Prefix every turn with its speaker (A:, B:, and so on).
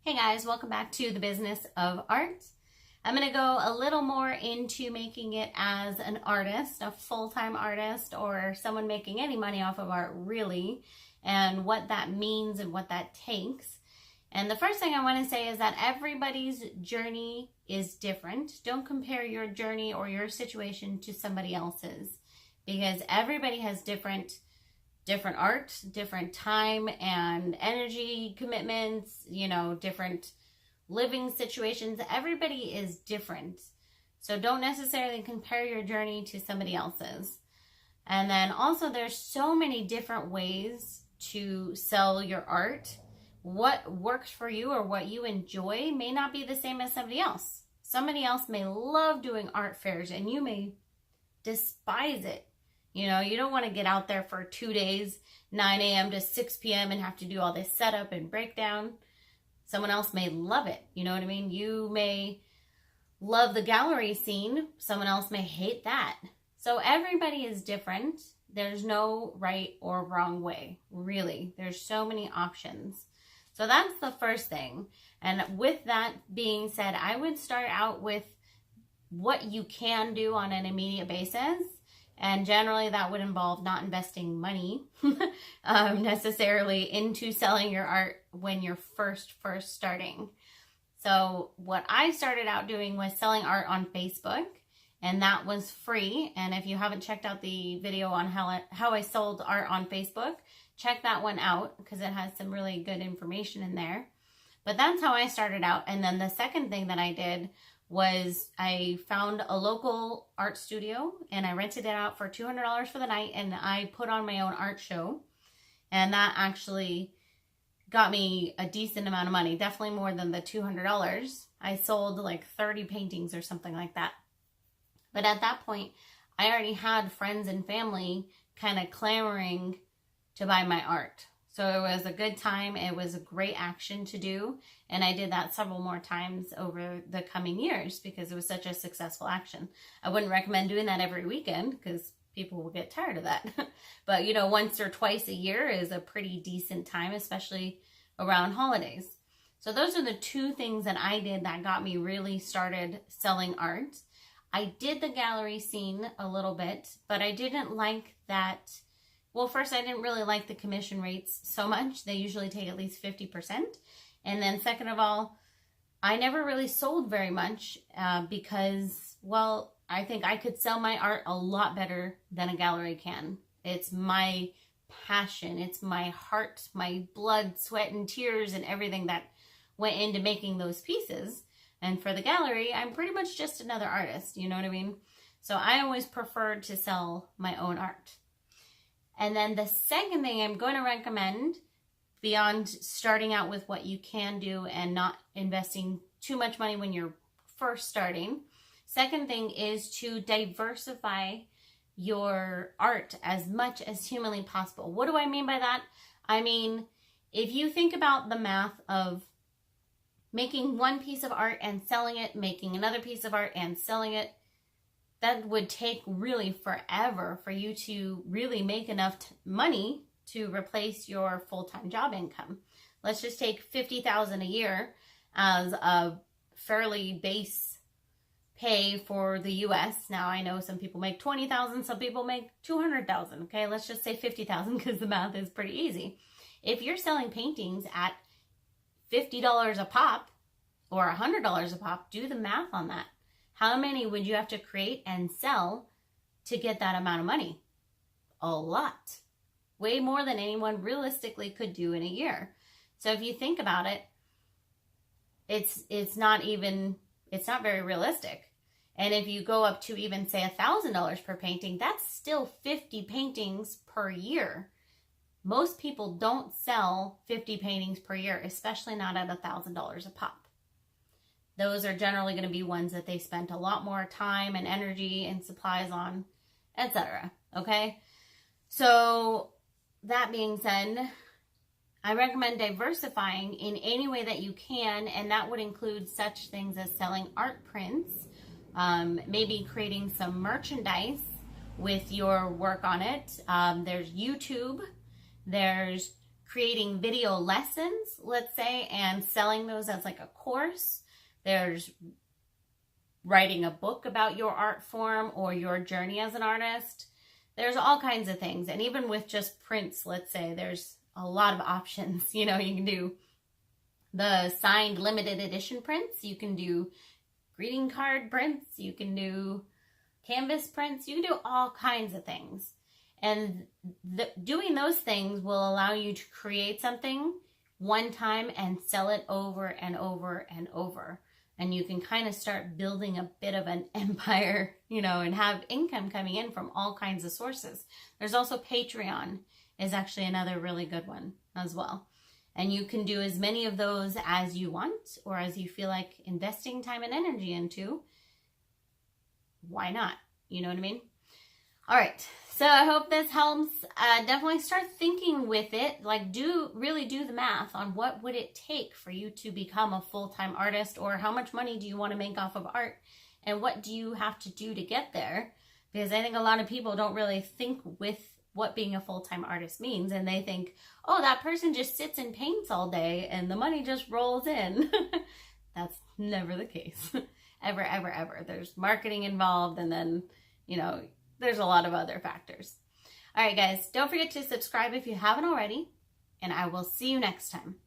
A: Hey guys, welcome back to the business of art. I'm going to go a little more into making it as an artist, a full-time artist, or someone making any money off of art really, and what that means and what that takes. And the first thing I want to say is that everybody's journey is different. Don't compare your journey or your situation to somebody else's, because everybody has different art, different time and energy commitments, different living situations. Everybody is different. So don't necessarily compare your journey to somebody else's. And then also there's so many different ways to sell your art. What works for you or what you enjoy may not be the same as somebody else. Somebody else may love doing art fairs and you may despise it. You don't want to get out there for 2 days, 9 a.m. to 6 p.m. and have to do all this setup and breakdown. Someone else may love it. You know what I mean? You may love the gallery scene. Someone else may hate that. So everybody is different. There's no right or wrong way, really. There's so many options. So that's the first thing. And with that being said, I would start out with what you can do on an immediate basis. And generally that would involve not investing money necessarily into selling your art when you're first starting. So what I started out doing was selling art on Facebook, and that was free. And if you haven't checked out the video on how I sold art on Facebook, check that one out because it has some really good information in there. But that's how I started out. And then the second thing that I did was I found a local art studio and I rented it out for $200 for the night, and I put on my own art show, and that actually got me a decent amount of money, definitely more than the $200. I sold like 30 paintings or something like that. But at that point, I already had friends and family kind of clamoring to buy my art. So it was a good time. It was a great action to do. And I did that several more times over the coming years because it was such a successful action. I wouldn't recommend doing that every weekend because people will get tired of that. But, once or twice a year is a pretty decent time, especially around holidays. So those are the two things that I did that got me really started selling art. I did the gallery scene a little bit, but I didn't like that. Well, first, I didn't really like the commission rates so much. They usually take at least 50%. And then second of all, I never really sold very much because, well, I think I could sell my art a lot better than a gallery can. It's my passion. It's my heart, my blood, sweat, and tears, and everything that went into making those pieces. And for the gallery, I'm pretty much just another artist. You know what I mean? So I always preferred to sell my own art. And then the second thing I'm going to recommend, beyond starting out with what you can do and not investing too much money when you're first starting, second thing is to diversify your art as much as humanly possible. What do I mean by that? I mean, if you think about the math of making one piece of art and selling it, making another piece of art and selling it, that would take really forever for you to really make enough money to replace your full-time job income. Let's just take $50,000 a year as a fairly base pay for the US. Now I know some people make $20,000, some people make $200,000. Okay, let's just say $50,000 because the math is pretty easy. If you're selling paintings at $50 a pop or $100 a pop, do the math on that. How many would you have to create and sell to get that amount of money? A lot. Way more than anyone realistically could do in a year. So if you think about it, it's not very realistic. And if you go up to even say $1,000 per painting, that's still 50 paintings per year. Most people don't sell 50 paintings per year, especially not at $1,000 a pop. Those are generally going to be ones that they spent a lot more time and energy and supplies on, etc. Okay? So that being said, I recommend diversifying in any way that you can, and that would include such things as selling art prints, maybe creating some merchandise with your work on it. There's YouTube. There's creating video lessons, let's say, and selling those as like a course. There's writing a book about your art form or your journey as an artist. There's all kinds of things. And even with just prints, let's say, there's a lot of options. You know, you can do the signed limited edition prints. You can do greeting card prints. You can do canvas prints. You can do all kinds of things. And doing those things will allow you to create something one time and sell it over and over and over. And you can kind of start building a bit of an empire, you know, and have income coming in from all kinds of sources. There's also Patreon is actually another really good one as well. And you can do as many of those as you want or as you feel like investing time and energy into. Why not? You know what I mean? All right. So I hope this helps. Definitely start thinking with it. Like, really do the math on what would it take for you to become a full-time artist, or how much money do you want to make off of art, and what do you have to do to get there? Because I think a lot of people don't really think with what being a full-time artist means, and they think, oh, that person just sits and paints all day and the money just rolls in. That's never the case. Ever, ever, ever. There's marketing involved, and then, you know, there's a lot of other factors. All right, guys, don't forget to subscribe if you haven't already, and I will see you next time.